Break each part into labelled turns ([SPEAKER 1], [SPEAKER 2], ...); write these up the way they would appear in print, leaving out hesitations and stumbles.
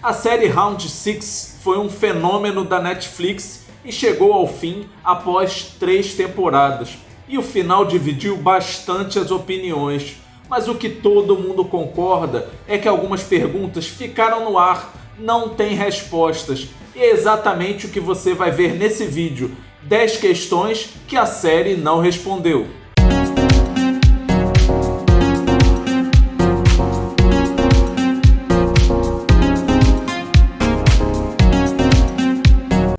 [SPEAKER 1] A série Round 6 foi um fenômeno da Netflix e chegou ao fim após 3 temporadas. E o final dividiu bastante as opiniões, mas o que todo mundo concorda é que algumas perguntas ficaram no ar, não tem respostas. E é exatamente o que você vai ver nesse vídeo, 10 questões que a série não respondeu.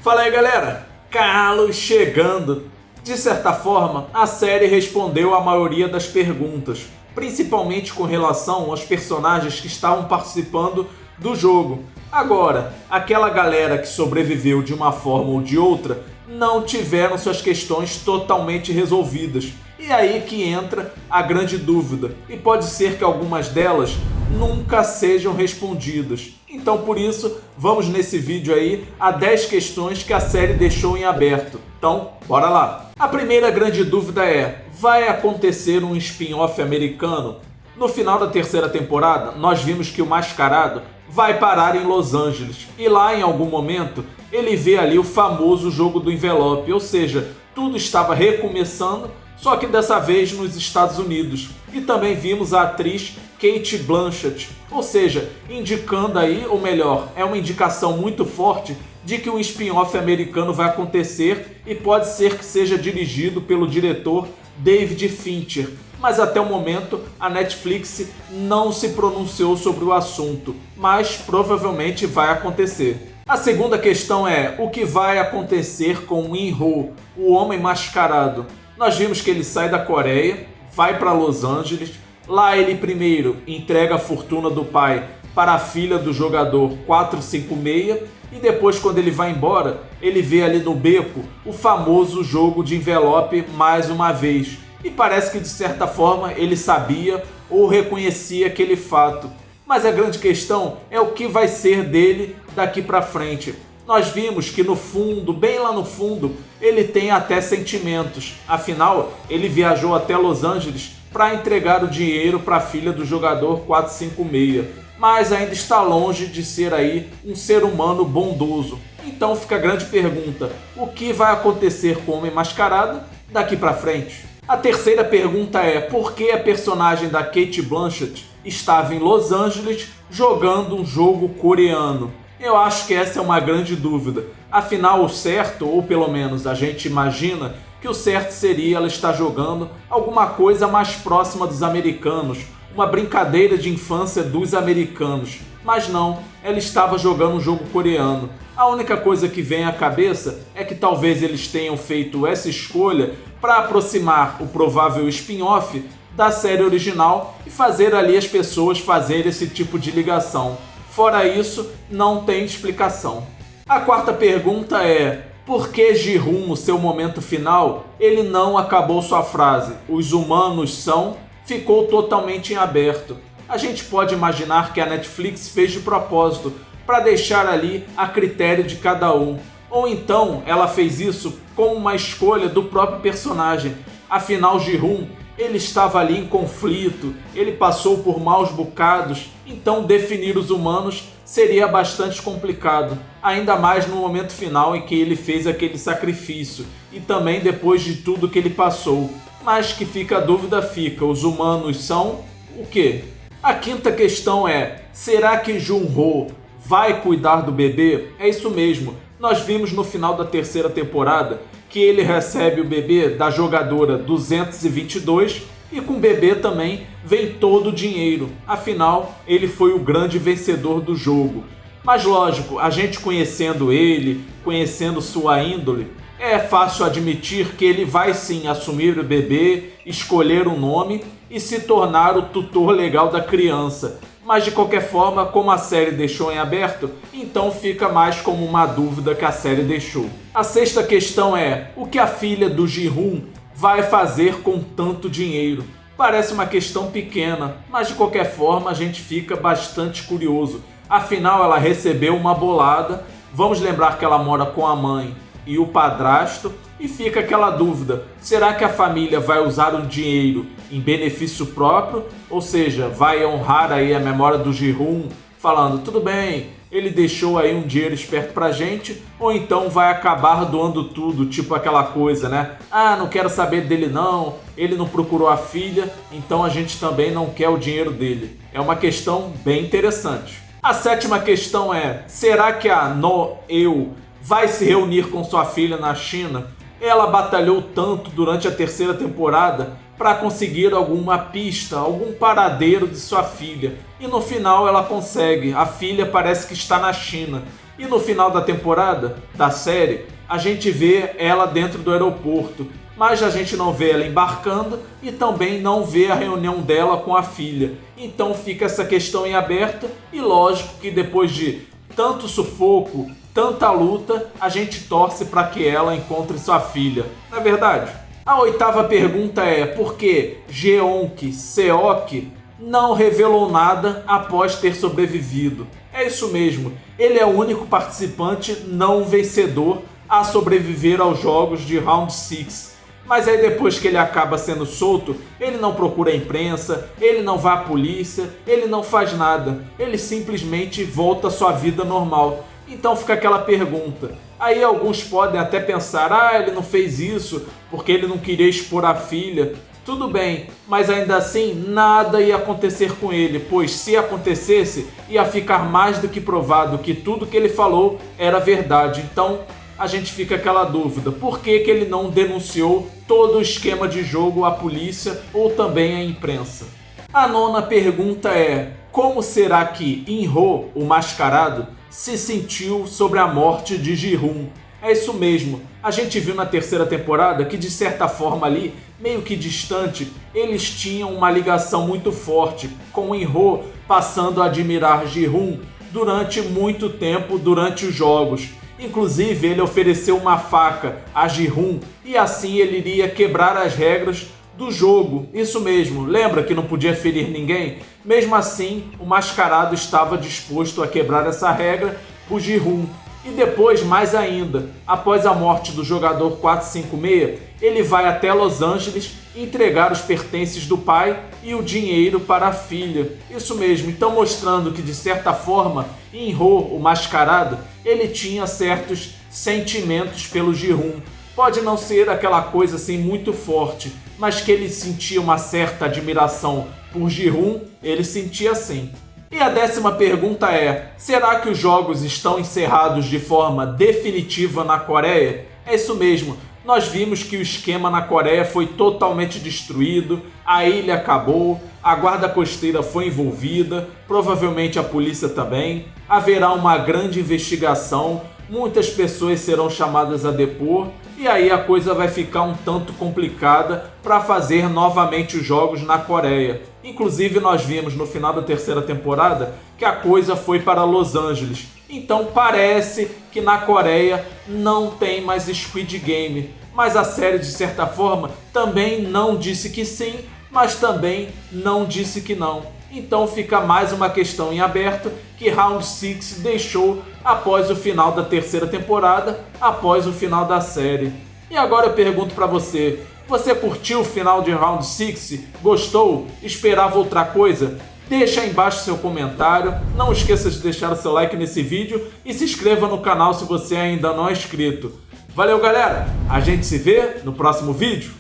[SPEAKER 1] Fala aí galera, Carlos chegando. De certa forma, a série respondeu a maioria das perguntas, principalmente com relação aos personagens que estavam participando do jogo. Agora, aquela galera que sobreviveu de uma forma ou de outra não tiveram suas questões totalmente resolvidas. E aí que entra a grande dúvida, e pode ser que algumas delas nunca sejam respondidas. Então por isso, vamos nesse vídeo aí a 10 questões que a série deixou em aberto. Então, bora lá! A primeira grande dúvida é, vai acontecer um spin-off americano? No final da terceira temporada, nós vimos que o Mascarado vai parar em Los Angeles. E lá, em algum momento, ele vê ali o famoso jogo do envelope. Ou seja, tudo estava recomeçando, só que dessa vez nos Estados Unidos. E também vimos a atriz Cate Blanchett. Ou seja, indicando aí, ou melhor, é uma indicação muito forte de que um spin-off americano vai acontecer e pode ser que seja dirigido pelo diretor David Fincher. Mas até o momento a Netflix não se pronunciou sobre o assunto, mas provavelmente vai acontecer. A segunda questão é, o que vai acontecer com In-ho, o Homem Mascarado? Nós vimos que ele sai da Coreia, vai para Los Angeles, lá ele primeiro entrega a fortuna do pai para a filha do jogador 456 e depois, quando ele vai embora, ele vê ali no beco o famoso jogo de envelope mais uma vez. E parece que de certa forma ele sabia ou reconhecia aquele fato. Mas a grande questão é o que vai ser dele daqui para frente. Nós vimos que no fundo, bem lá no fundo, ele tem até sentimentos. Afinal, ele viajou até Los Angeles para entregar o dinheiro para a filha do jogador 456. Mas ainda está longe de ser aí um ser humano bondoso. Então fica a grande pergunta, o que vai acontecer com o Homem Mascarado daqui para frente? A terceira pergunta é, por que a personagem da Cate Blanchett estava em Los Angeles jogando um jogo coreano? Eu acho que essa é uma grande dúvida. Afinal, o certo, ou pelo menos a gente imagina, que o certo seria ela estar jogando alguma coisa mais próxima dos americanos, uma brincadeira de infância dos americanos. Mas não, ela estava jogando um jogo coreano. A única coisa que vem à cabeça é que talvez eles tenham feito essa escolha para aproximar o provável spin-off da série original e fazer ali as pessoas fazerem esse tipo de ligação. Fora isso, não tem explicação. A quarta pergunta é, por que Ji-hoon, no seu momento final, ele não acabou sua frase, os humanos são, ficou totalmente em aberto. A gente pode imaginar que a Netflix fez de propósito para deixar ali a critério de cada um. Ou então ela fez isso como uma escolha do próprio personagem. Afinal, Ji-hoon, ele estava ali em conflito, ele passou por maus bocados, então definir os humanos seria bastante complicado. Ainda mais no momento final em que ele fez aquele sacrifício e também depois de tudo que ele passou. Mas que fica a dúvida fica, os humanos são o quê? A quinta questão é, será que Jun-ho vai cuidar do bebê? É isso mesmo, nós vimos no final da terceira temporada que ele recebe o bebê da jogadora 222 e com o bebê também vem todo o dinheiro, afinal ele foi o grande vencedor do jogo. Mas lógico, a gente conhecendo ele, conhecendo sua índole, é fácil admitir que ele vai sim assumir o bebê, escolher um nome e se tornar o tutor legal da criança. Mas de qualquer forma, como a série deixou em aberto, então fica mais como uma dúvida que a série deixou. A sexta questão é, o que a filha do Ji-hoon vai fazer com tanto dinheiro? Parece uma questão pequena, mas de qualquer forma a gente fica bastante curioso. Afinal, ela recebeu uma bolada, vamos lembrar que ela mora com a mãe e o padrasto, e fica aquela dúvida, será que a família vai usar o dinheiro em benefício próprio, ou seja, vai honrar aí a memória do Ji-hoon, falando, tudo bem, ele deixou aí um dinheiro esperto pra gente, ou então vai acabar doando tudo, tipo aquela coisa, né? Ah, não quero saber dele não, ele não procurou a filha, então a gente também não quer o dinheiro dele. É uma questão bem interessante. A sétima questão é, será que a No-Eu vai se reunir com sua filha na China? Ela batalhou tanto durante a terceira temporada para conseguir alguma pista, algum paradeiro de sua filha. E no final ela consegue. A filha parece que está na China. E no final da temporada, da série, a gente vê ela dentro do aeroporto. Mas a gente não vê ela embarcando e também não vê a reunião dela com a filha. Então fica essa questão em aberto e lógico que depois de tanto sufoco, tanta luta, a gente torce para que ela encontre sua filha. Não é verdade? A oitava pergunta é por que Jeong-seok não revelou nada após ter sobrevivido? É isso mesmo, ele é o único participante não vencedor a sobreviver aos jogos de Round 6. Mas aí depois que ele acaba sendo solto, ele não procura a imprensa, ele não vai à polícia, ele não faz nada. Ele simplesmente volta à sua vida normal. Então fica aquela pergunta. Aí alguns podem até pensar, ah, ele não fez isso porque ele não queria expor a filha. Tudo bem, mas ainda assim nada ia acontecer com ele, pois se acontecesse, ia ficar mais do que provado que tudo que ele falou era verdade. Então a gente fica aquela dúvida, por que ele não denunciou todo o esquema de jogo à polícia ou também à imprensa? A nona pergunta é, como será que In-ho, o mascarado, se sentiu sobre a morte de Ji-hoon? É isso mesmo, a gente viu na terceira temporada que de certa forma ali, meio que distante, eles tinham uma ligação muito forte, com In-ho passando a admirar Ji-hoon durante muito tempo durante os jogos. Inclusive ele ofereceu uma faca a Ji-hoon e assim ele iria quebrar as regras do jogo. Isso mesmo, lembra que não podia ferir ninguém? Mesmo assim, o mascarado estava disposto a quebrar essa regra por Ji-hoon. E depois, mais ainda, após a morte do jogador 456, ele vai até Los Angeles entregar os pertences do pai e o dinheiro para a filha. Isso mesmo, então mostrando que de certa forma, In-ho, o mascarado, ele tinha certos sentimentos pelo Ji-hoon. Pode não ser aquela coisa assim muito forte, mas que ele sentia uma certa admiração por Ji-hoon, ele sentia sim. E a décima pergunta é, será que os jogos estão encerrados de forma definitiva na Coreia? É isso mesmo, nós vimos que o esquema na Coreia foi totalmente destruído, a ilha acabou, a guarda costeira foi envolvida, provavelmente a polícia também, haverá uma grande investigação, muitas pessoas serão chamadas a depor e aí a coisa vai ficar um tanto complicada para fazer novamente os jogos na Coreia. Inclusive nós vimos no final da terceira temporada que a coisa foi para Los Angeles. Então parece que na Coreia não tem mais Squid Game. Mas a série de certa forma também não disse que sim, mas também não disse que não. Então fica mais uma questão em aberto que Round 6 deixou após o final da terceira temporada, após o final da série. E agora eu pergunto para você, você curtiu o final de Round 6? Gostou? Esperava outra coisa? Deixa aí embaixo seu comentário, não esqueça de deixar o seu like nesse vídeo e se inscreva no canal se você ainda não é inscrito. Valeu galera, a gente se vê no próximo vídeo.